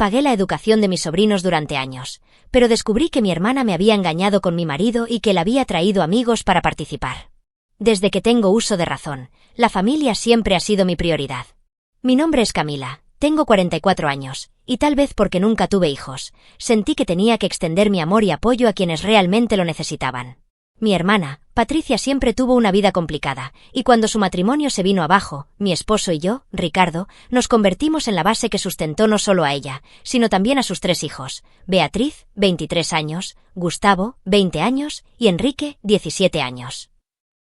Pagué la educación de mis sobrinos durante años, pero descubrí que mi hermana me había engañado con mi marido y que él había traído amigos para participar. Desde que tengo uso de razón, la familia siempre ha sido mi prioridad. Mi nombre es Camila, tengo 44 años, y tal vez porque nunca tuve hijos, sentí que tenía que extender mi amor y apoyo a quienes realmente lo necesitaban. Mi hermana, Patricia, siempre tuvo una vida complicada, y cuando su matrimonio se vino abajo, mi esposo y yo, Ricardo, nos convertimos en la base que sustentó no solo a ella, sino también a sus 3 hijos, Beatriz, 23 años, Gustavo, 20 años, y Enrique, 17 años.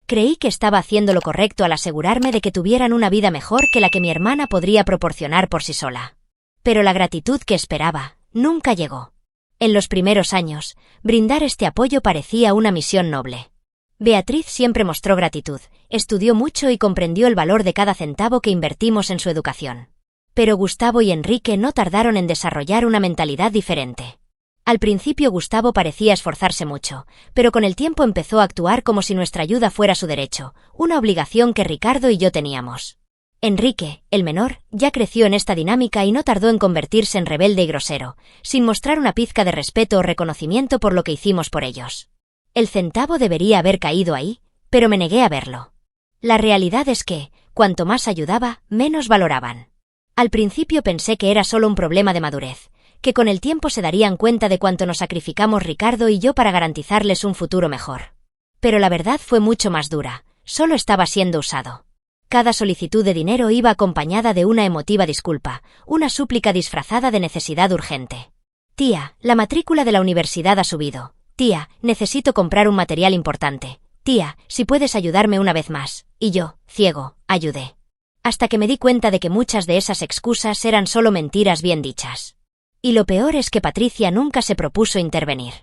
Creí que estaba haciendo lo correcto al asegurarme de que tuvieran una vida mejor que la que mi hermana podría proporcionar por sí sola. Pero la gratitud que esperaba nunca llegó. En los primeros años, brindar este apoyo parecía una misión noble. Beatriz siempre mostró gratitud, estudió mucho y comprendió el valor de cada centavo que invertimos en su educación. Pero Gustavo y Enrique no tardaron en desarrollar una mentalidad diferente. Al principio Gustavo parecía esforzarse mucho, pero con el tiempo empezó a actuar como si nuestra ayuda fuera su derecho, una obligación que Ricardo y yo teníamos. Enrique, el menor, ya creció en esta dinámica y no tardó en convertirse en rebelde y grosero, sin mostrar una pizca de respeto o reconocimiento por lo que hicimos por ellos. El centavo debería haber caído ahí, pero me negué a verlo. La realidad es que, cuanto más ayudaba, menos valoraban. Al principio pensé que era solo un problema de madurez, que con el tiempo se darían cuenta de cuánto nos sacrificamos Ricardo y yo para garantizarles un futuro mejor. Pero la verdad fue mucho más dura, solo estaba siendo usado. Cada solicitud de dinero iba acompañada de una emotiva disculpa, una súplica disfrazada de necesidad urgente. Tía, la matrícula de la universidad ha subido. Tía, necesito comprar un material importante. Tía, si puedes ayudarme una vez más. Y yo, ciego, ayudé. Hasta que me di cuenta de que muchas de esas excusas eran solo mentiras bien dichas. Y lo peor es que Patricia nunca se propuso intervenir.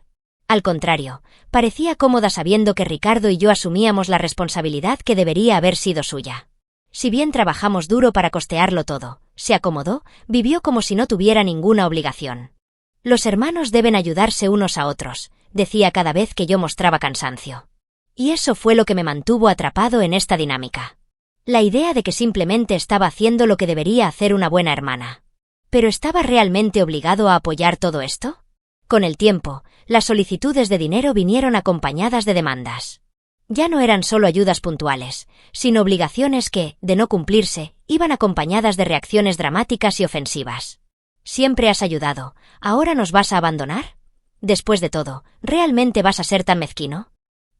Al contrario, parecía cómoda sabiendo que Ricardo y yo asumíamos la responsabilidad que debería haber sido suya. Si bien trabajamos duro para costearlo todo, se acomodó, vivió como si no tuviera ninguna obligación. Los hermanos deben ayudarse unos a otros, decía cada vez que yo mostraba cansancio. Y eso fue lo que me mantuvo atrapado en esta dinámica. La idea de que simplemente estaba haciendo lo que debería hacer una buena hermana. ¿Pero estaba realmente obligado a apoyar todo esto? Con el tiempo, las solicitudes de dinero vinieron acompañadas de demandas. Ya no eran solo ayudas puntuales, sino obligaciones que, de no cumplirse, iban acompañadas de reacciones dramáticas y ofensivas. Siempre has ayudado, ¿ahora nos vas a abandonar? Después de todo, ¿realmente vas a ser tan mezquino?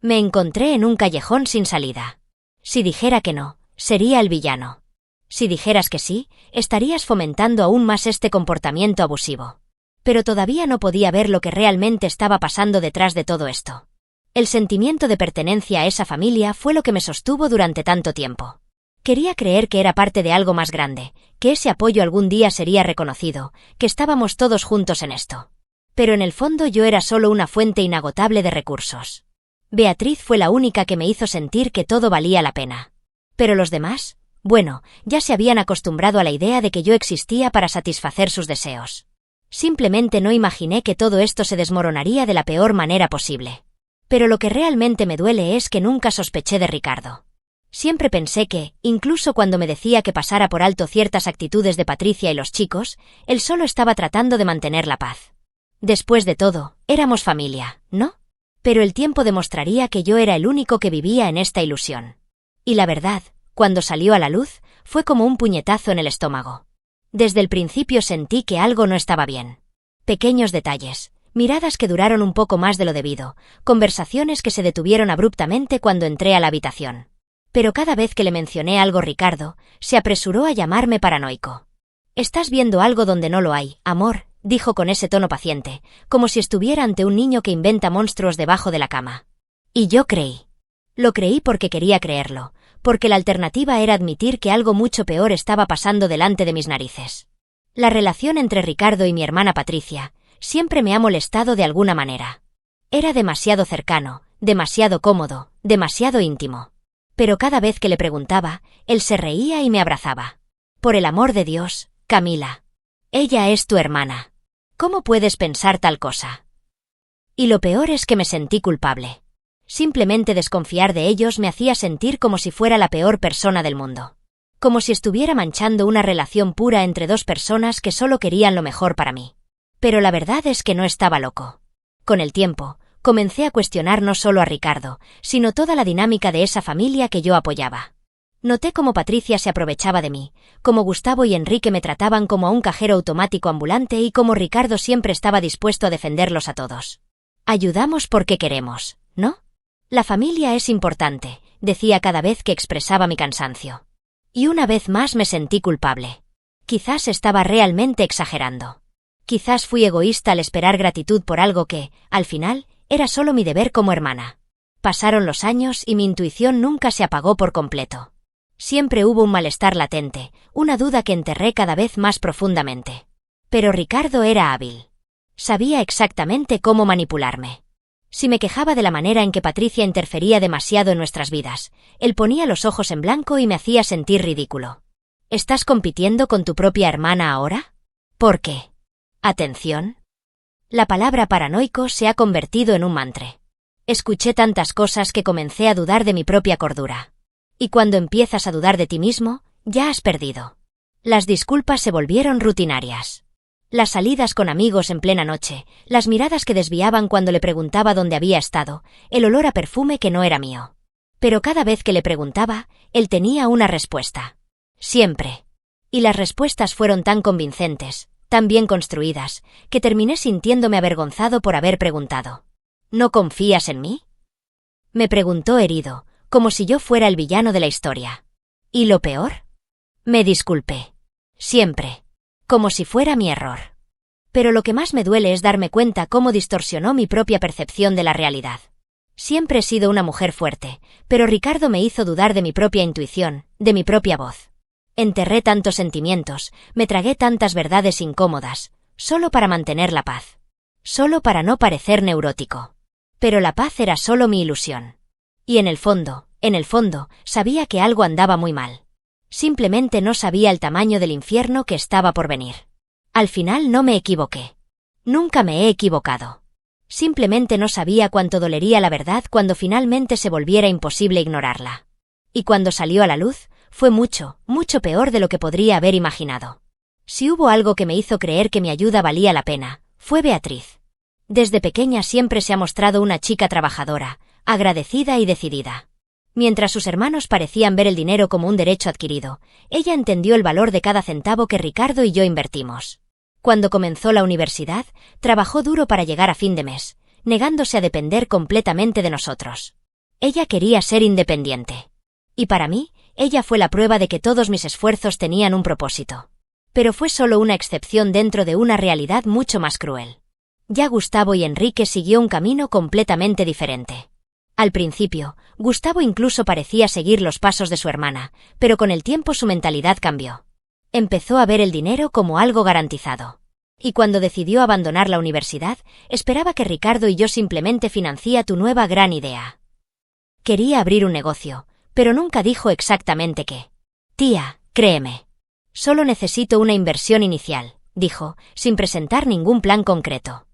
Me encontré en un callejón sin salida. Si dijera que no, sería el villano. Si dijeras que sí, estarías fomentando aún más este comportamiento abusivo. Pero todavía no podía ver lo que realmente estaba pasando detrás de todo esto. El sentimiento de pertenencia a esa familia fue lo que me sostuvo durante tanto tiempo. Quería creer que era parte de algo más grande, que ese apoyo algún día sería reconocido, que estábamos todos juntos en esto. Pero en el fondo yo era solo una fuente inagotable de recursos. Beatriz fue la única que me hizo sentir que todo valía la pena. Pero los demás, bueno, ya se habían acostumbrado a la idea de que yo existía para satisfacer sus deseos. Simplemente no imaginé que todo esto se desmoronaría de la peor manera posible. Pero lo que realmente me duele es que nunca sospeché de Ricardo. Siempre pensé que, incluso cuando me decía que pasara por alto ciertas actitudes de Patricia y los chicos, él solo estaba tratando de mantener la paz. Después de todo, éramos familia, ¿no? Pero el tiempo demostraría que yo era el único que vivía en esta ilusión. Y la verdad, cuando salió a la luz, fue como un puñetazo en el estómago. Desde el principio sentí que algo no estaba bien. Pequeños detalles. Miradas que duraron un poco más de lo debido, conversaciones que se detuvieron abruptamente cuando entré a la habitación. Pero cada vez que le mencioné algo Ricardo, se apresuró a llamarme paranoico. «Estás viendo algo donde no lo hay, amor», dijo con ese tono paciente, como si estuviera ante un niño que inventa monstruos debajo de la cama. Y yo creí. Lo creí porque quería creerlo, porque la alternativa era admitir que algo mucho peor estaba pasando delante de mis narices. La relación entre Ricardo y mi hermana Patricia siempre me ha molestado de alguna manera. Era demasiado cercano, demasiado cómodo, demasiado íntimo. Pero cada vez que le preguntaba, él se reía y me abrazaba. Por el amor de Dios, Camila. Ella es tu hermana. ¿Cómo puedes pensar tal cosa? Y lo peor es que me sentí culpable. Simplemente desconfiar de ellos me hacía sentir como si fuera la peor persona del mundo. como si estuviera manchando una relación pura entre dos personas que solo querían lo mejor para mí. Pero la verdad es que no estaba loco. Con el tiempo, comencé a cuestionar no solo a Ricardo, sino toda la dinámica de esa familia que yo apoyaba. Noté cómo Patricia se aprovechaba de mí, cómo Gustavo y Enrique me trataban como a un cajero automático ambulante y cómo Ricardo siempre estaba dispuesto a defenderlos a todos. Ayudamos porque queremos, ¿no? La familia es importante, decía cada vez que expresaba mi cansancio. Y una vez más me sentí culpable. Quizás estaba realmente exagerando. Quizás fui egoísta al esperar gratitud por algo que, al final, era solo mi deber como hermana. Pasaron los años y mi intuición nunca se apagó por completo. Siempre hubo un malestar latente, una duda que enterré cada vez más profundamente. Pero Ricardo era hábil. Sabía exactamente cómo manipularme. Si me quejaba de la manera en que Patricia interfería demasiado en nuestras vidas, él ponía los ojos en blanco y me hacía sentir ridículo. ¿Estás compitiendo con tu propia hermana ahora? ¿Por qué? ¿Atención? La palabra paranoico se ha convertido en un mantra. Escuché tantas cosas que comencé a dudar de mi propia cordura. Y cuando empiezas a dudar de ti mismo, ya has perdido. Las disculpas se volvieron rutinarias. Las salidas con amigos en plena noche, las miradas que desviaban cuando le preguntaba dónde había estado, el olor a perfume que no era mío. Pero cada vez que le preguntaba, él tenía una respuesta. Siempre. Y las respuestas fueron tan convincentes, tan bien construidas, que terminé sintiéndome avergonzado por haber preguntado. ¿No confías en mí? Me preguntó herido, como si yo fuera el villano de la historia. ¿Y lo peor? Me disculpé. Siempre. Como si fuera mi error. Pero lo que más me duele es darme cuenta cómo distorsionó mi propia percepción de la realidad. Siempre he sido una mujer fuerte, pero Ricardo me hizo dudar de mi propia intuición, de mi propia voz. Enterré tantos sentimientos, me tragué tantas verdades incómodas, solo para mantener la paz. Solo para no parecer neurótico. Pero la paz era solo mi ilusión. Y en el fondo, sabía que algo andaba muy mal. Simplemente no sabía el tamaño del infierno que estaba por venir. Al final no me equivoqué. Nunca me he equivocado. Simplemente no sabía cuánto dolería la verdad cuando finalmente se volviera imposible ignorarla. Y cuando salió a la luz, fue mucho, mucho peor de lo que podría haber imaginado. Si hubo algo que me hizo creer que mi ayuda valía la pena, fue Beatriz. Desde pequeña siempre se ha mostrado una chica trabajadora, agradecida y decidida. Mientras sus hermanos parecían ver el dinero como un derecho adquirido, ella entendió el valor de cada centavo que Ricardo y yo invertimos. Cuando comenzó la universidad, trabajó duro para llegar a fin de mes, negándose a depender completamente de nosotros. Ella quería ser independiente. Y para mí, ella fue la prueba de que todos mis esfuerzos tenían un propósito. Pero fue solo una excepción dentro de una realidad mucho más cruel. Ya Gustavo y Enrique siguió un camino completamente diferente. Al principio, Gustavo incluso parecía seguir los pasos de su hermana, pero con el tiempo su mentalidad cambió. Empezó a ver el dinero como algo garantizado. Y cuando decidió abandonar la universidad, esperaba que Ricardo y yo simplemente financia tu nueva gran idea. Quería abrir un negocio, pero nunca dijo exactamente qué. Tía, créeme. Solo necesito una inversión inicial, dijo, sin presentar ningún plan concreto.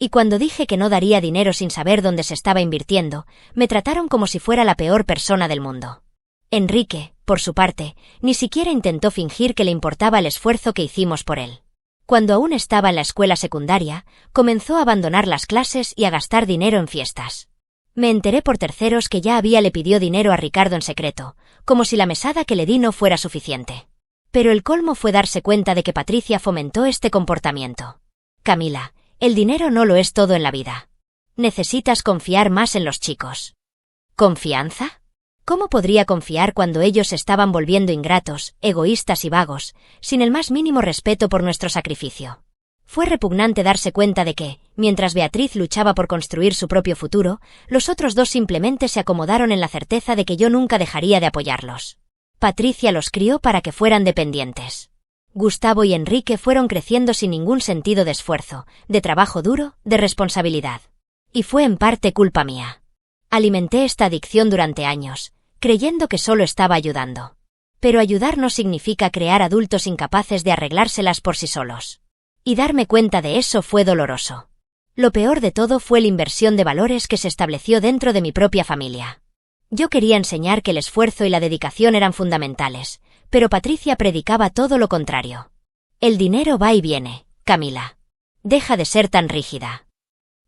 Y cuando dije que no daría dinero sin saber dónde se estaba invirtiendo, me trataron como si fuera la peor persona del mundo. Enrique, por su parte, ni siquiera intentó fingir que le importaba el esfuerzo que hicimos por él. Cuando aún estaba en la escuela secundaria, comenzó a abandonar las clases y a gastar dinero en fiestas. Me enteré por terceros que ya le pidió dinero a Ricardo en secreto, como si la mesada que le di no fuera suficiente. Pero el colmo fue darse cuenta de que Patricia fomentó este comportamiento. Camila, el dinero no lo es todo en la vida. Necesitas confiar más en los chicos. ¿Confianza? ¿Cómo podría confiar cuando ellos se estaban volviendo ingratos, egoístas y vagos, sin el más mínimo respeto por nuestro sacrificio? Fue repugnante darse cuenta de que, mientras Beatriz luchaba por construir su propio futuro, los otros dos simplemente se acomodaron en la certeza de que yo nunca dejaría de apoyarlos. Patricia los crió para que fueran dependientes. Gustavo y Enrique fueron creciendo sin ningún sentido de esfuerzo, de trabajo duro, de responsabilidad. Y fue en parte culpa mía. Alimenté esta adicción durante años, creyendo que solo estaba ayudando. Pero ayudar no significa crear adultos incapaces de arreglárselas por sí solos. Y darme cuenta de eso fue doloroso. Lo peor de todo fue la inversión de valores que se estableció dentro de mi propia familia. Yo quería enseñar que el esfuerzo y la dedicación eran fundamentales, pero Patricia predicaba todo lo contrario. El dinero va y viene, Camila. Deja de ser tan rígida.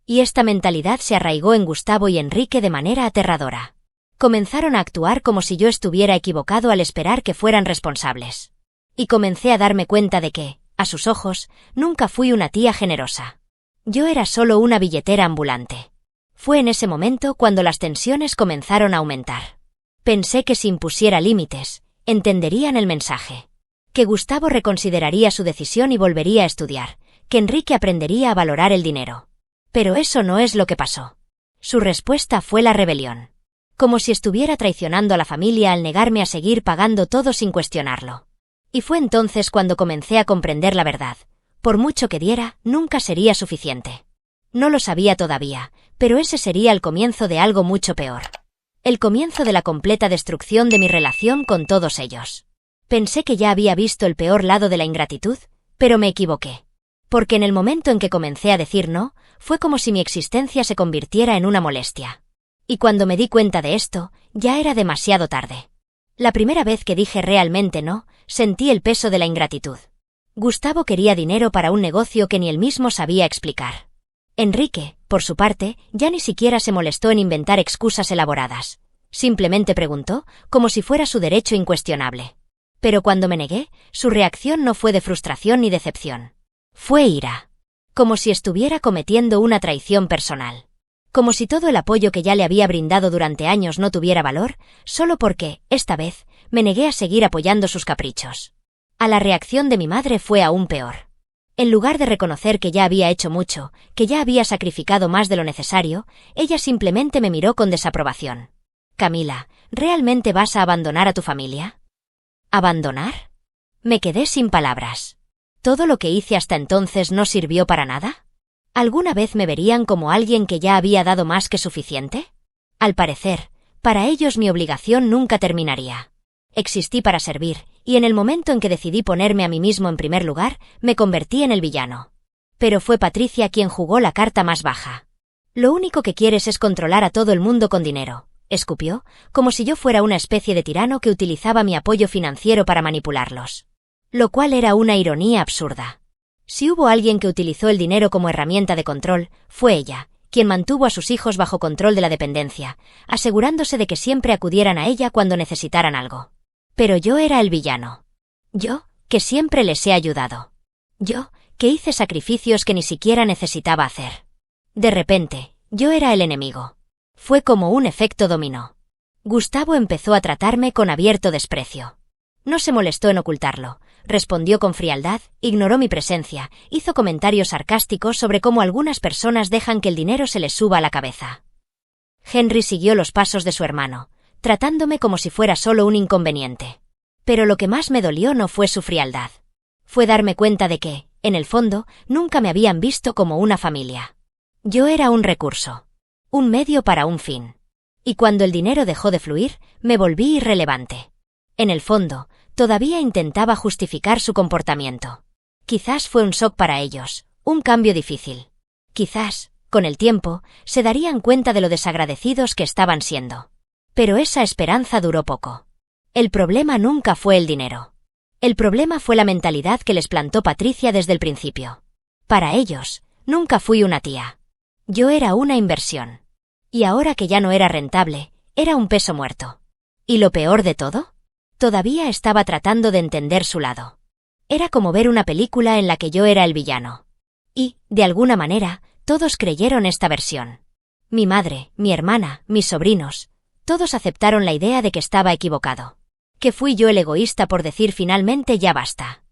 Y esta mentalidad se arraigó en Gustavo y Enrique de manera aterradora. Comenzaron a actuar como si yo estuviera equivocado al esperar que fueran responsables. Y comencé a darme cuenta de que, a sus ojos, nunca fui una tía generosa. Yo era solo una billetera ambulante. Fue en ese momento cuando las tensiones comenzaron a aumentar. Pensé que si impusiera límites, entenderían el mensaje. Que Gustavo reconsideraría su decisión y volvería a estudiar, que Enrique aprendería a valorar el dinero. Pero eso no es lo que pasó. Su respuesta fue la rebelión. Como si estuviera traicionando a la familia al negarme a seguir pagando todo sin cuestionarlo. Y fue entonces cuando comencé a comprender la verdad. Por mucho que diera, nunca sería suficiente. No lo sabía todavía, pero ese sería el comienzo de algo mucho peor. El comienzo de la completa destrucción de mi relación con todos ellos. Pensé que ya había visto el peor lado de la ingratitud, pero me equivoqué. Porque en el momento en que comencé a decir no, fue como si mi existencia se convirtiera en una molestia. Y cuando me di cuenta de esto, ya era demasiado tarde. La primera vez que dije realmente no, sentí el peso de la ingratitud. Gustavo quería dinero para un negocio que ni él mismo sabía explicar. Enrique, por su parte, ya ni siquiera se molestó en inventar excusas elaboradas. Simplemente preguntó, como si fuera su derecho incuestionable. Pero cuando me negué, su reacción no fue de frustración ni decepción. Fue ira. Como si estuviera cometiendo una traición personal. Como si todo el apoyo que ya le había brindado durante años no tuviera valor, solo porque, esta vez, me negué a seguir apoyando sus caprichos. A la reacción de mi madre fue aún peor. En lugar de reconocer que ya había hecho mucho, que ya había sacrificado más de lo necesario, ella simplemente me miró con desaprobación. Camila, ¿realmente vas a abandonar a tu familia? ¿Abandonar? Me quedé sin palabras. ¿Todo lo que hice hasta entonces no sirvió para nada? ¿Alguna vez me verían como alguien que ya había dado más que suficiente? Al parecer, para ellos mi obligación nunca terminaría. Existí para servir, y en el momento en que decidí ponerme a mí mismo en primer lugar, me convertí en el villano. Pero fue Patricia quien jugó la carta más baja. Lo único que quieres es controlar a todo el mundo con dinero, escupió, como si yo fuera una especie de tirano que utilizaba mi apoyo financiero para manipularlos. Lo cual era una ironía absurda. Si hubo alguien que utilizó el dinero como herramienta de control, fue ella, quien mantuvo a sus hijos bajo control de la dependencia, asegurándose de que siempre acudieran a ella cuando necesitaran algo. Pero yo era el villano. Yo, que siempre les he ayudado. Yo, que hice sacrificios que ni siquiera necesitaba hacer. De repente, yo era el enemigo. Fue como un efecto dominó. Gustavo empezó a tratarme con abierto desprecio. No se molestó en ocultarlo, respondió con frialdad, ignoró mi presencia, hizo comentarios sarcásticos sobre cómo algunas personas dejan que el dinero se les suba a la cabeza. Henry siguió los pasos de su hermano, tratándome como si fuera solo un inconveniente. Pero lo que más me dolió no fue su frialdad. Fue darme cuenta de que, en el fondo, nunca me habían visto como una familia. Yo era un recurso. Un medio para un fin. Y cuando el dinero dejó de fluir, me volví irrelevante. En el fondo, todavía intentaba justificar su comportamiento. Quizás fue un shock para ellos, un cambio difícil. Quizás, con el tiempo, se darían cuenta de lo desagradecidos que estaban siendo. Pero esa esperanza duró poco. El problema nunca fue el dinero. El problema fue la mentalidad que les plantó Patricia desde el principio. Para ellos, nunca fui una tía. Yo era una inversión. Y ahora que ya no era rentable, era un peso muerto. ¿Y lo peor de todo? Todavía estaba tratando de entender su lado. Era como ver una película en la que yo era el villano. Y, de alguna manera, todos creyeron esta versión. Mi madre, mi hermana, mis sobrinos, todos aceptaron la idea de que estaba equivocado. Que fui yo el egoísta por decir finalmente ya basta.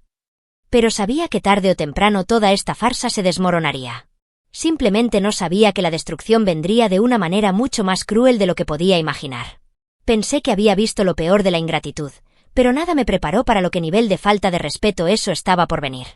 Pero sabía que tarde o temprano toda esta farsa se desmoronaría. Simplemente no sabía que la destrucción vendría de una manera mucho más cruel de lo que podía imaginar. Pensé que había visto lo peor de la ingratitud, pero nada me preparó para lo que nivel de falta de respeto eso estaba por venir.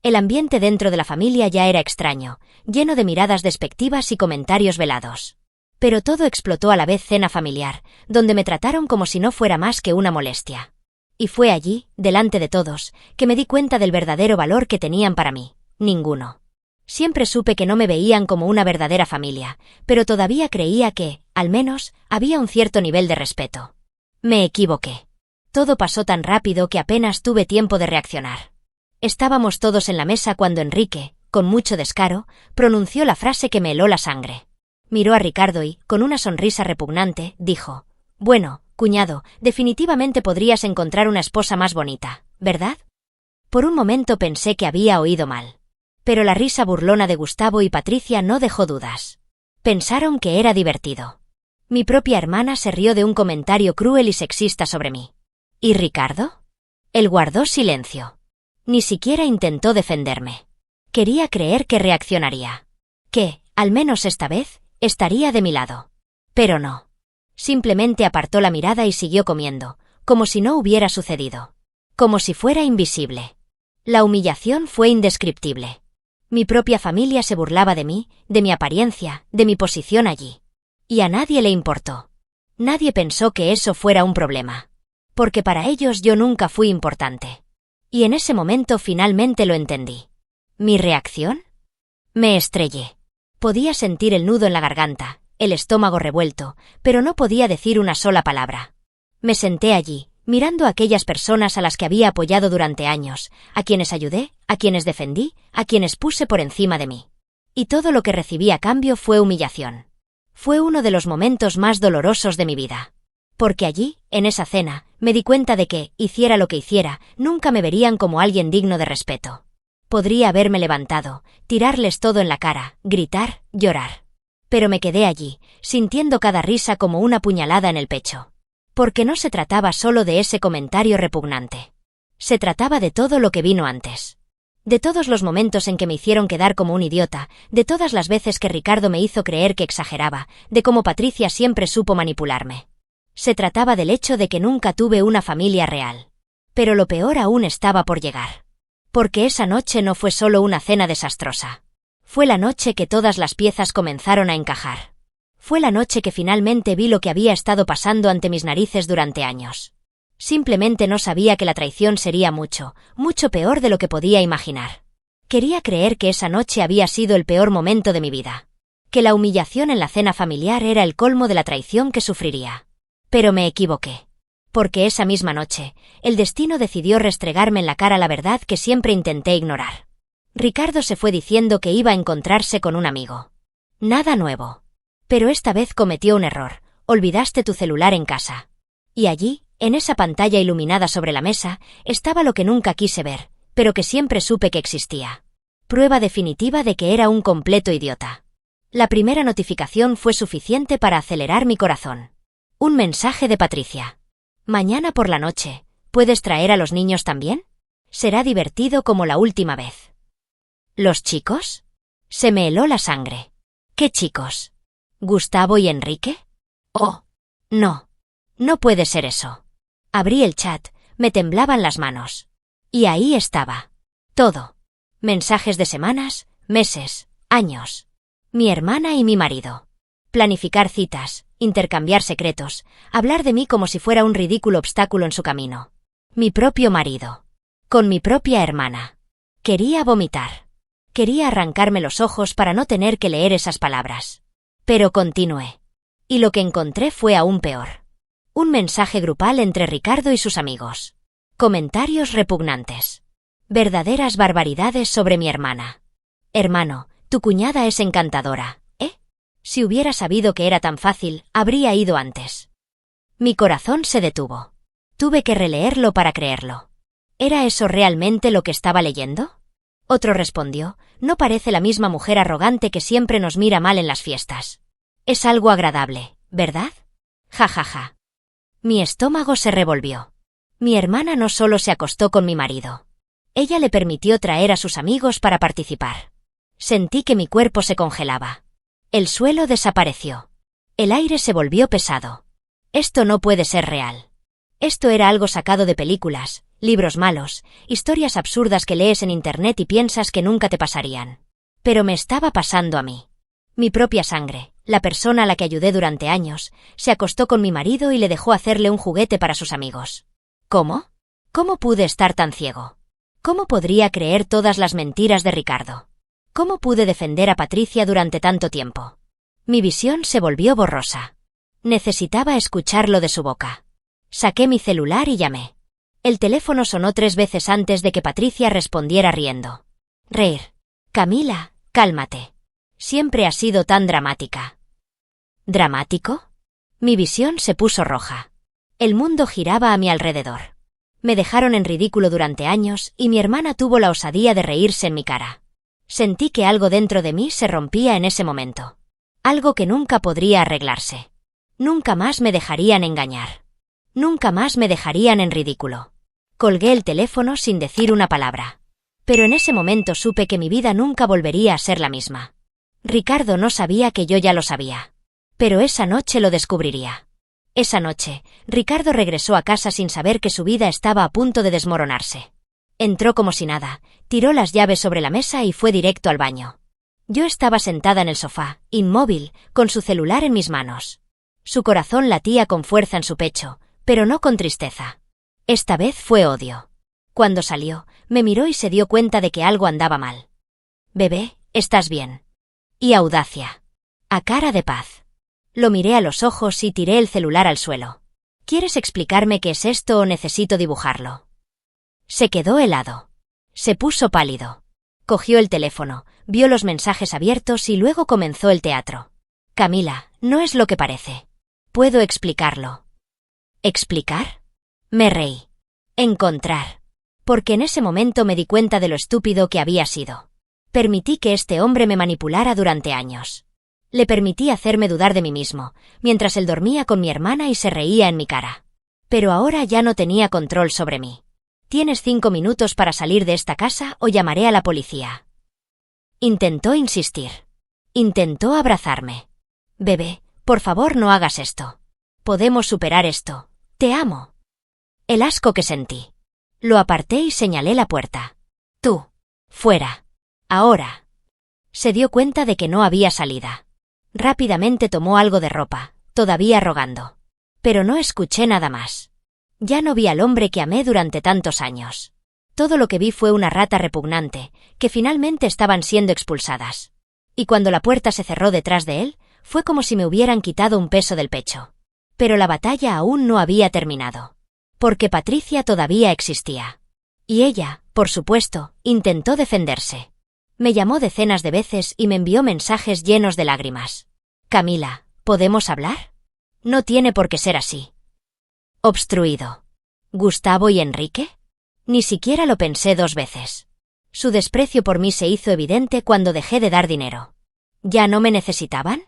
El ambiente dentro de la familia ya era extraño, lleno de miradas despectivas y comentarios velados. Pero todo explotó a la vez cena familiar, donde me trataron como si no fuera más que una molestia. Y fue allí, delante de todos, que me di cuenta del verdadero valor que tenían para mí. Ninguno. Siempre supe que no me veían como una verdadera familia, pero todavía creía que, al menos, había un cierto nivel de respeto. Me equivoqué. Todo pasó tan rápido que apenas tuve tiempo de reaccionar. Estábamos todos en la mesa cuando Enrique, con mucho descaro, pronunció la frase que me heló la sangre. Miró a Ricardo y, con una sonrisa repugnante, dijo: «Bueno, cuñado, definitivamente podrías encontrar una esposa más bonita, ¿verdad?» Por un momento pensé que había oído mal. Pero la risa burlona de Gustavo y Patricia no dejó dudas. Pensaron que era divertido. Mi propia hermana se rió de un comentario cruel y sexista sobre mí. ¿Y Ricardo? Él guardó silencio. Ni siquiera intentó defenderme. Quería creer que reaccionaría. Que, al menos esta vez, estaría de mi lado. Pero no. Simplemente apartó la mirada y siguió comiendo, como si no hubiera sucedido. Como si fuera invisible. La humillación fue indescriptible. Mi propia familia se burlaba de mí, de mi apariencia, de mi posición allí. Y a nadie le importó. Nadie pensó que eso fuera un problema. Porque para ellos yo nunca fui importante. Y en ese momento finalmente lo entendí. ¿Mi reacción? Me estrellé. Podía sentir el nudo en la garganta, el estómago revuelto, pero no podía decir una sola palabra. Me senté allí, mirando a aquellas personas a las que había apoyado durante años, a quienes ayudé, a quienes defendí, a quienes puse por encima de mí. Y todo lo que recibí a cambio fue humillación. Fue uno de los momentos más dolorosos de mi vida. Porque allí, en esa cena, me di cuenta de que, hiciera lo que hiciera, nunca me verían como alguien digno de respeto. Podría haberme levantado, tirarles todo en la cara, gritar, llorar. Pero me quedé allí, sintiendo cada risa como una puñalada en el pecho. Porque no se trataba solo de ese comentario repugnante. Se trataba de todo lo que vino antes. De todos los momentos en que me hicieron quedar como un idiota, de todas las veces que Ricardo me hizo creer que exageraba, de cómo Patricia siempre supo manipularme. Se trataba del hecho de que nunca tuve una familia real. Pero lo peor aún estaba por llegar. Porque esa noche no fue solo una cena desastrosa. Fue la noche que todas las piezas comenzaron a encajar. Fue la noche que finalmente vi lo que había estado pasando ante mis narices durante años. Simplemente no sabía que la traición sería mucho, mucho peor de lo que podía imaginar. Quería creer que esa noche había sido el peor momento de mi vida. Que la humillación en la cena familiar era el colmo de la traición que sufriría. Pero me equivoqué. Porque esa misma noche, el destino decidió restregarme en la cara la verdad que siempre intenté ignorar. Ricardo se fue diciendo que iba a encontrarse con un amigo. Nada nuevo. Pero esta vez cometió un error: olvidaste tu celular en casa. Y allí, en esa pantalla iluminada sobre la mesa, estaba lo que nunca quise ver, pero que siempre supe que existía. Prueba definitiva de que era un completo idiota. La primera notificación fue suficiente para acelerar mi corazón. Un mensaje de Patricia. Mañana por la noche, ¿puedes traer a los niños también? Será divertido como la última vez. ¿Los chicos? Se me heló la sangre. ¿Qué chicos? ¿Gustavo y Enrique? Oh, no. No puede ser eso. Abrí el chat, me temblaban las manos. Y ahí estaba. Todo. Mensajes de semanas, meses, años. Mi hermana y mi marido. Planificar citas, intercambiar secretos, hablar de mí como si fuera un ridículo obstáculo en su camino. Mi propio marido. Con mi propia hermana. Quería vomitar. Quería arrancarme los ojos para no tener que leer esas palabras. Pero continué. Y lo que encontré fue aún peor. Un mensaje grupal entre Ricardo y sus amigos. Comentarios repugnantes. Verdaderas barbaridades sobre mi hermana. Hermano, tu cuñada es encantadora, ¿eh? Si hubiera sabido que era tan fácil, habría ido antes. Mi corazón se detuvo. Tuve que releerlo para creerlo. ¿Era eso realmente lo que estaba leyendo? Otro respondió: no parece la misma mujer arrogante que siempre nos mira mal en las fiestas. Es algo agradable, ¿verdad? Ja ja ja. Mi estómago se revolvió. Mi hermana no solo se acostó con mi marido. Ella le permitió traer a sus amigos para participar. Sentí que mi cuerpo se congelaba. El suelo desapareció. El aire se volvió pesado. Esto no puede ser real. Esto era algo sacado de películas, libros malos, historias absurdas que lees en internet y piensas que nunca te pasarían. Pero me estaba pasando a mí. Mi propia sangre, la persona a la que ayudé durante años, se acostó con mi marido y le dejó hacerle un juguete para sus amigos. ¿Cómo? ¿Cómo pude estar tan ciego? ¿Cómo podría creer todas las mentiras de Ricardo? ¿Cómo pude defender a Patricia durante tanto tiempo? Mi visión se volvió borrosa. Necesitaba escucharlo de su boca. Saqué mi celular y llamé. El teléfono sonó 3 veces antes de que Patricia respondiera riendo. Reír. Camila, cálmate. Siempre has sido tan dramática. ¿Dramático? Mi visión se puso roja. El mundo giraba a mi alrededor. Me dejaron en ridículo durante años y mi hermana tuvo la osadía de reírse en mi cara. Sentí que algo dentro de mí se rompía en ese momento. Algo que nunca podría arreglarse. Nunca más me dejarían engañar. Nunca más me dejarían en ridículo. Colgué el teléfono sin decir una palabra. Pero en ese momento supe que mi vida nunca volvería a ser la misma. Ricardo no sabía que yo ya lo sabía. Pero esa noche lo descubriría. Esa noche, Ricardo regresó a casa sin saber que su vida estaba a punto de desmoronarse. Entró como si nada, tiró las llaves sobre la mesa y fue directo al baño. Yo estaba sentada en el sofá, inmóvil, con su celular en mis manos. Su corazón latía con fuerza en su pecho, pero no con tristeza. Esta vez fue odio. Cuando salió, me miró y se dio cuenta de que algo andaba mal. «Bebé, ¿estás bien?» Y audacia. A cara de paz. Lo miré a los ojos y tiré el celular al suelo. ¿Quieres explicarme qué es esto o necesito dibujarlo? Se quedó helado. Se puso pálido. Cogió el teléfono, vio los mensajes abiertos y luego comenzó el teatro. Camila, no es lo que parece. Puedo explicarlo. ¿Explicar? Me reí. Encontrar. Porque en ese momento me di cuenta de lo estúpido que había sido. Permití que este hombre me manipulara durante años. Le permití hacerme dudar de mí mismo, mientras él dormía con mi hermana y se reía en mi cara. Pero ahora ya no tenía control sobre mí. «Tienes 5 minutos para salir de esta casa o llamaré a la policía». Intentó insistir. Intentó abrazarme. «Bebé, por favor no hagas esto. Podemos superar esto. Te amo». El asco que sentí. Lo aparté y señalé la puerta. «Tú. Fuera. Ahora». Se dio cuenta de que no había salida. Rápidamente tomó algo de ropa, todavía rogando. Pero no escuché nada más. Ya no vi al hombre que amé durante tantos años. Todo lo que vi fue una rata repugnante, que finalmente estaban siendo expulsadas. Y cuando la puerta se cerró detrás de él, fue como si me hubieran quitado un peso del pecho. Pero la batalla aún no había terminado. Porque Patricia todavía existía. Y ella, por supuesto, intentó defenderse. Me llamó decenas de veces y me envió mensajes llenos de lágrimas. «Camila, ¿podemos hablar? No tiene por qué ser así». Obstruido. ¿Gustavo y Enrique? Ni siquiera lo pensé 2 veces. Su desprecio por mí se hizo evidente cuando dejé de dar dinero. ¿Ya no me necesitaban?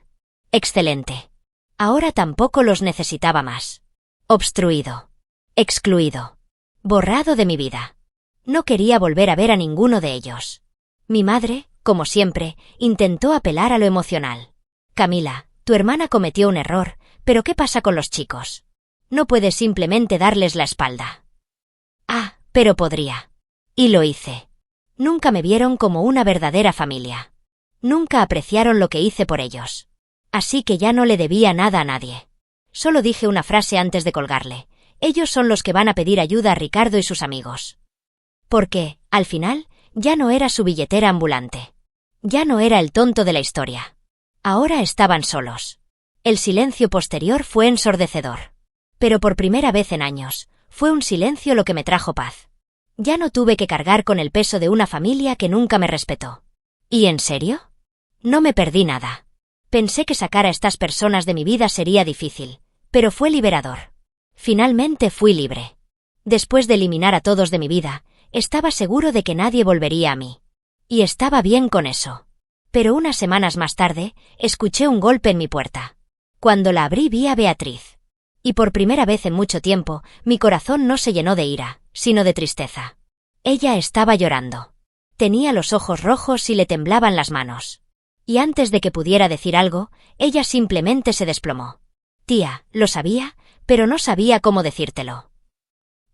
Excelente. Ahora tampoco los necesitaba más. Obstruido. Excluido. Borrado de mi vida. No quería volver a ver a ninguno de ellos. Mi madre, como siempre, intentó apelar a lo emocional. «Camila, tu hermana cometió un error, pero ¿qué pasa con los chicos? No puedes simplemente darles la espalda». «Ah, pero podría». Y lo hice. Nunca me vieron como una verdadera familia. Nunca apreciaron lo que hice por ellos. Así que ya no le debía nada a nadie. Solo dije una frase antes de colgarle. Ellos son los que van a pedir ayuda a Ricardo y sus amigos. Porque, al final, ya no era su billetera ambulante. Ya no era el tonto de la historia. Ahora estaban solos. El silencio posterior fue ensordecedor. Pero por primera vez en años, fue un silencio lo que me trajo paz. Ya no tuve que cargar con el peso de una familia que nunca me respetó. ¿Y en serio? No me perdí nada. Pensé que sacar a estas personas de mi vida sería difícil, pero fue liberador. Finalmente fui libre. Después de eliminar a todos de mi vida, estaba seguro de que nadie volvería a mí. Y estaba bien con eso. Pero unas semanas más tarde, escuché un golpe en mi puerta. Cuando la abrí vi a Beatriz. Y por primera vez en mucho tiempo, mi corazón no se llenó de ira, sino de tristeza. Ella estaba llorando. Tenía los ojos rojos y le temblaban las manos. Y antes de que pudiera decir algo, ella simplemente se desplomó. «Tía, lo sabía, pero no sabía cómo decírtelo».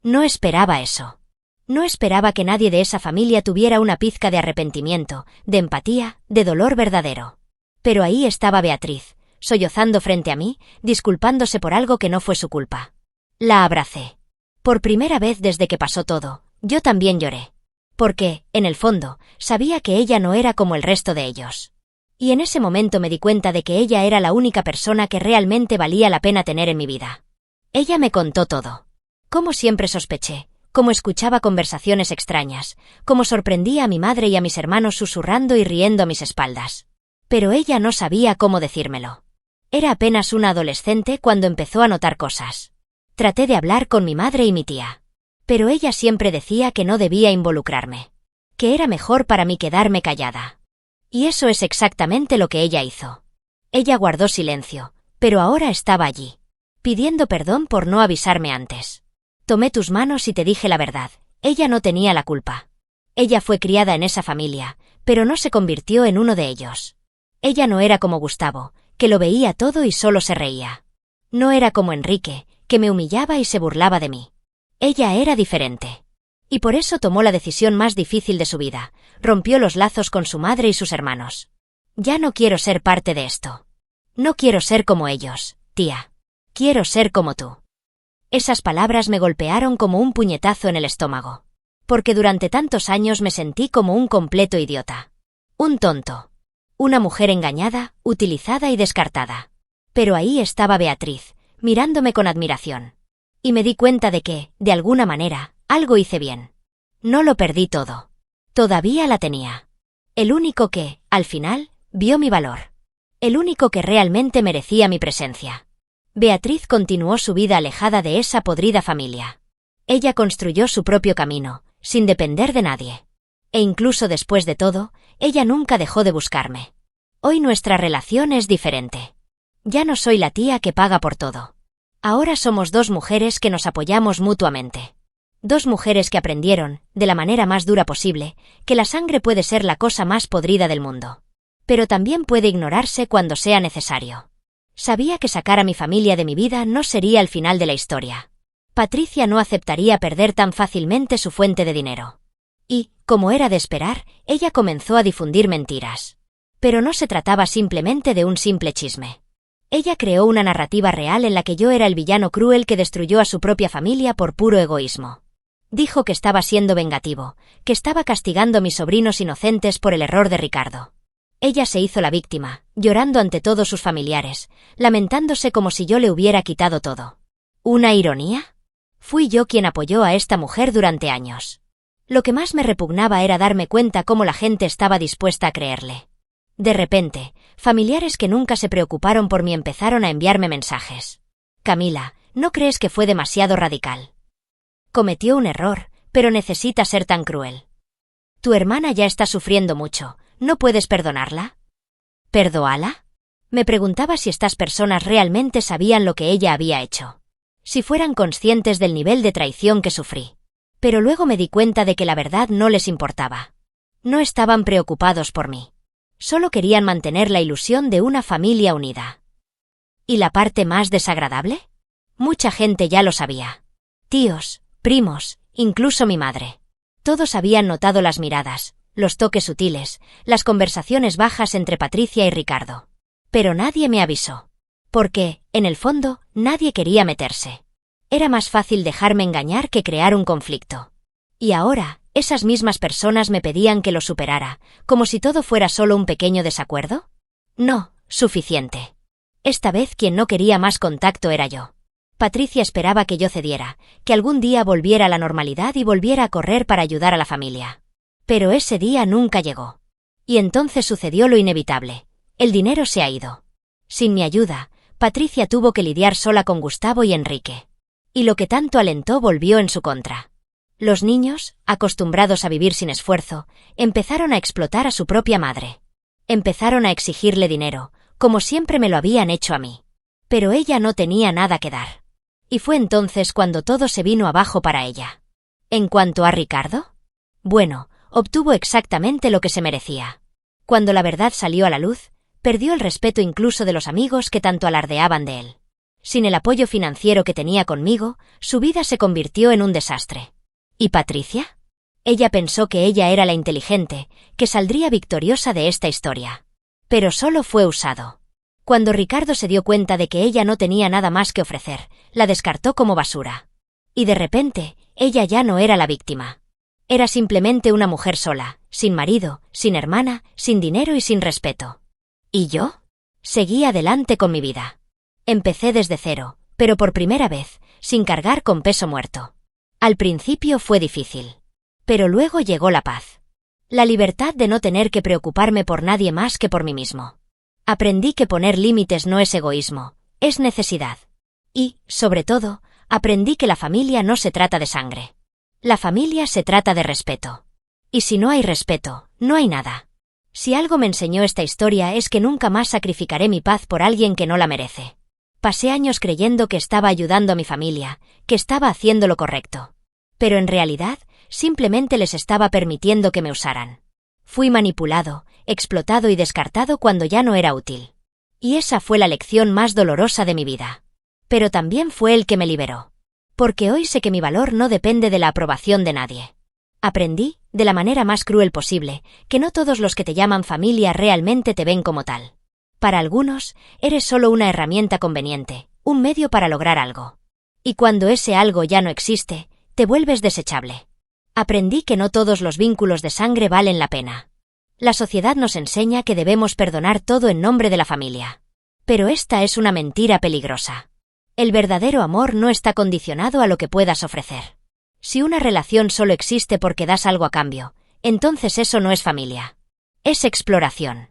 No esperaba eso. No esperaba que nadie de esa familia tuviera una pizca de arrepentimiento, de empatía, de dolor verdadero. Pero ahí estaba Beatriz, sollozando frente a mí, disculpándose por algo que no fue su culpa. La abracé. Por primera vez desde que pasó todo, yo también lloré. Porque, en el fondo, sabía que ella no era como el resto de ellos. Y en ese momento me di cuenta de que ella era la única persona que realmente valía la pena tener en mi vida. Ella me contó todo. Cómo siempre sospeché, cómo escuchaba conversaciones extrañas, cómo sorprendía a mi madre y a mis hermanos susurrando y riendo a mis espaldas. Pero ella no sabía cómo decírmelo. Era apenas una adolescente cuando empezó a notar cosas. Traté de hablar con mi madre y mi tía. Pero ella siempre decía que no debía involucrarme. Que era mejor para mí quedarme callada. Y eso es exactamente lo que ella hizo. Ella guardó silencio, pero ahora estaba allí, pidiendo perdón por no avisarme antes. Tomé tus manos y te dije la verdad, ella no tenía la culpa. Ella fue criada en esa familia, pero no se convirtió en uno de ellos. Ella no era como Gustavo, que lo veía todo y solo se reía. No era como Enrique, que me humillaba y se burlaba de mí. Ella era diferente. Y por eso tomó la decisión más difícil de su vida, rompió los lazos con su madre y sus hermanos. Ya no quiero ser parte de esto. No quiero ser como ellos, tía. Quiero ser como tú. Esas palabras me golpearon como un puñetazo en el estómago. Porque durante tantos años me sentí como un completo idiota. Un tonto. Una mujer engañada, utilizada y descartada. Pero ahí estaba Beatriz, mirándome con admiración. Y me di cuenta de que, de alguna manera, algo hice bien. No lo perdí todo. Todavía la tenía. El único que, al final, vio mi valor. El único que realmente merecía mi presencia. Beatriz continuó su vida alejada de esa podrida familia. Ella construyó su propio camino, sin depender de nadie. E incluso después de todo, ella nunca dejó de buscarme. Hoy nuestra relación es diferente. Ya no soy la tía que paga por todo. Ahora somos dos mujeres que nos apoyamos mutuamente. Dos mujeres que aprendieron, de la manera más dura posible, que la sangre puede ser la cosa más podrida del mundo. Pero también puede ignorarse cuando sea necesario. Sabía que sacar a mi familia de mi vida no sería el final de la historia. Patricia no aceptaría perder tan fácilmente su fuente de dinero. Y, como era de esperar, ella comenzó a difundir mentiras. Pero no se trataba simplemente de un simple chisme. Ella creó una narrativa real en la que yo era el villano cruel que destruyó a su propia familia por puro egoísmo. Dijo que estaba siendo vengativo, que estaba castigando a mis sobrinos inocentes por el error de Ricardo. Ella se hizo la víctima, llorando ante todos sus familiares, lamentándose como si yo le hubiera quitado todo. ¿Una ironía? Fui yo quien apoyó a esta mujer durante años. Lo que más me repugnaba era darme cuenta cómo la gente estaba dispuesta a creerle. De repente, familiares que nunca se preocuparon por mí empezaron a enviarme mensajes. Camila, ¿no crees que fue demasiado radical? Cometió un error, pero necesita ser tan cruel. Tu hermana ya está sufriendo mucho, ¿no puedes perdonarla? ¿Perdóala? Me preguntaba si estas personas realmente sabían lo que ella había hecho. Si fueran conscientes del nivel de traición que sufrí. Pero luego me di cuenta de que la verdad no les importaba. No estaban preocupados por mí. Solo querían mantener la ilusión de una familia unida. ¿Y la parte más desagradable? Mucha gente ya lo sabía. Tíos, primos, incluso mi madre. Todos habían notado las miradas, los toques sutiles, las conversaciones bajas entre Patricia y Ricardo. Pero nadie me avisó. Porque, en el fondo, nadie quería meterse. Era más fácil dejarme engañar que crear un conflicto. Y ahora, esas mismas personas me pedían que lo superara, como si todo fuera solo un pequeño desacuerdo. No, suficiente. Esta vez quien no quería más contacto era yo. Patricia esperaba que yo cediera, que algún día volviera a la normalidad y volviera a correr para ayudar a la familia. Pero ese día nunca llegó. Y entonces sucedió lo inevitable. El dinero se ha ido. Sin mi ayuda, Patricia tuvo que lidiar sola con Gustavo y Enrique. Y lo que tanto alentó volvió en su contra. Los niños, acostumbrados a vivir sin esfuerzo, empezaron a explotar a su propia madre. Empezaron a exigirle dinero, como siempre me lo habían hecho a mí. Pero ella no tenía nada que dar. Y fue entonces cuando todo se vino abajo para ella. En cuanto a Ricardo, bueno, obtuvo exactamente lo que se merecía. Cuando la verdad salió a la luz, perdió el respeto incluso de los amigos que tanto alardeaban de él. Sin el apoyo financiero que tenía conmigo, su vida se convirtió en un desastre. ¿Y Patricia? Ella pensó que ella era la inteligente, que saldría victoriosa de esta historia. Pero solo fue usado. Cuando Ricardo se dio cuenta de que ella no tenía nada más que ofrecer, la descartó como basura. Y de repente, ella ya no era la víctima. Era simplemente una mujer sola, sin marido, sin hermana, sin dinero y sin respeto. ¿Y yo? Seguí adelante con mi vida. Empecé desde cero, pero por primera vez, sin cargar con peso muerto. Al principio fue difícil. Pero luego llegó la paz. La libertad de no tener que preocuparme por nadie más que por mí mismo. Aprendí que poner límites no es egoísmo, es necesidad. Y, sobre todo, aprendí que la familia no se trata de sangre. La familia se trata de respeto. Y si no hay respeto, no hay nada. Si algo me enseñó esta historia es que nunca más sacrificaré mi paz por alguien que no la merece. Pasé años creyendo que estaba ayudando a mi familia, que estaba haciendo lo correcto. Pero en realidad, simplemente les estaba permitiendo que me usaran. Fui manipulado, explotado y descartado cuando ya no era útil. Y esa fue la lección más dolorosa de mi vida. Pero también fue el que me liberó. Porque hoy sé que mi valor no depende de la aprobación de nadie. Aprendí, de la manera más cruel posible, que no todos los que te llaman familia realmente te ven como tal. Para algunos, eres solo una herramienta conveniente, un medio para lograr algo. Y cuando ese algo ya no existe, te vuelves desechable. Aprendí que no todos los vínculos de sangre valen la pena. La sociedad nos enseña que debemos perdonar todo en nombre de la familia. Pero esta es una mentira peligrosa. El verdadero amor no está condicionado a lo que puedas ofrecer. Si una relación solo existe porque das algo a cambio, entonces eso no es familia. Es exploración.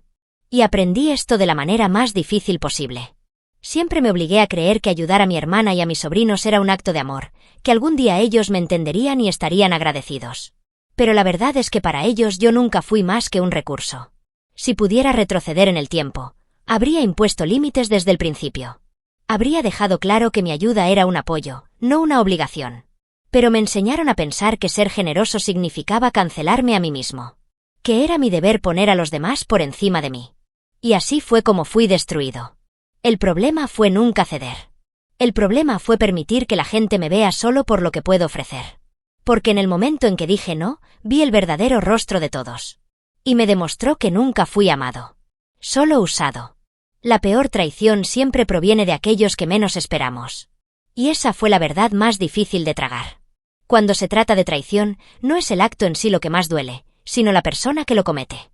Y aprendí esto de la manera más difícil posible. Siempre me obligué a creer que ayudar a mi hermana y a mis sobrinos era un acto de amor, que algún día ellos me entenderían y estarían agradecidos. Pero la verdad es que para ellos yo nunca fui más que un recurso. Si pudiera retroceder en el tiempo, habría impuesto límites desde el principio. Habría dejado claro que mi ayuda era un apoyo, no una obligación. Pero me enseñaron a pensar que ser generoso significaba cancelarme a mí mismo. Que era mi deber poner a los demás por encima de mí. Y así fue como fui destruido. El problema fue nunca ceder. El problema fue permitir que la gente me vea solo por lo que puedo ofrecer. Porque en el momento en que dije no, vi el verdadero rostro de todos. Y me demostró que nunca fui amado. Solo usado. La peor traición siempre proviene de aquellos que menos esperamos. Y esa fue la verdad más difícil de tragar. Cuando se trata de traición, no es el acto en sí lo que más duele, sino la persona que lo comete.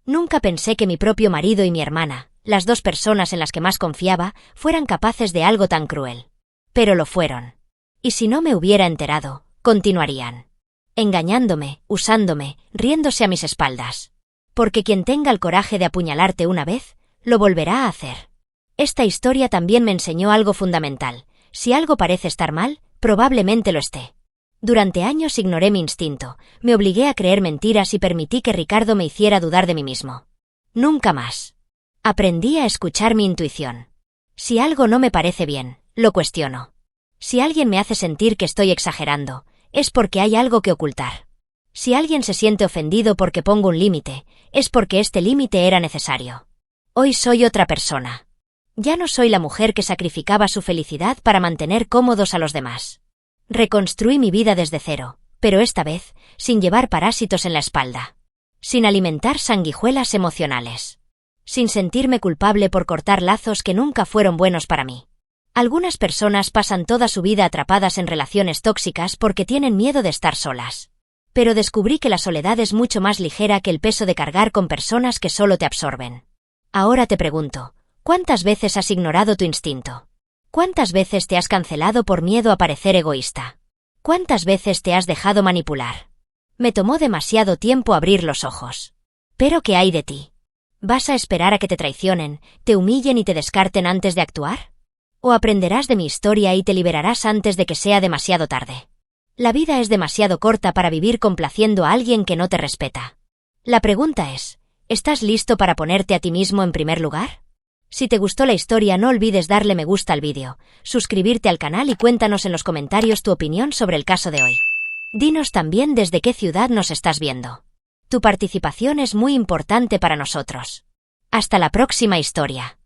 Nunca pensé que mi propio marido y mi hermana, las dos personas en las que más confiaba, fueran capaces de algo tan cruel. Pero lo fueron. Y si no me hubiera enterado, continuarían. Engañándome, usándome, riéndose a mis espaldas. Porque quien tenga el coraje de apuñalarte una vez, lo volverá a hacer. Esta historia también me enseñó algo fundamental. Si algo parece estar mal, probablemente lo esté. Durante años ignoré mi instinto, me obligué a creer mentiras y permití que Ricardo me hiciera dudar de mí mismo. Nunca más. Aprendí a escuchar mi intuición. Si algo no me parece bien, lo cuestiono. Si alguien me hace sentir que estoy exagerando, es porque hay algo que ocultar. Si alguien se siente ofendido porque pongo un límite, es porque este límite era necesario. Hoy soy otra persona. Ya no soy la mujer que sacrificaba su felicidad para mantener cómodos a los demás. Reconstruí mi vida desde cero, pero esta vez, sin llevar parásitos en la espalda. Sin alimentar sanguijuelas emocionales. Sin sentirme culpable por cortar lazos que nunca fueron buenos para mí. Algunas personas pasan toda su vida atrapadas en relaciones tóxicas porque tienen miedo de estar solas. Pero descubrí que la soledad es mucho más ligera que el peso de cargar con personas que solo te absorben. Ahora te pregunto, ¿cuántas veces has ignorado tu instinto? ¿Cuántas veces te has cancelado por miedo a parecer egoísta? ¿Cuántas veces te has dejado manipular? Me tomó demasiado tiempo abrir los ojos. ¿Pero qué hay de ti? ¿Vas a esperar a que te traicionen, te humillen y te descarten antes de actuar? ¿O aprenderás de mi historia y te liberarás antes de que sea demasiado tarde? La vida es demasiado corta para vivir complaciendo a alguien que no te respeta. La pregunta es, ¿estás listo para ponerte a ti mismo en primer lugar? Si te gustó la historia no olvides darle me gusta al vídeo, suscribirte al canal y cuéntanos en los comentarios tu opinión sobre el caso de hoy. Dinos también desde qué ciudad nos estás viendo. Tu participación es muy importante para nosotros. Hasta la próxima historia.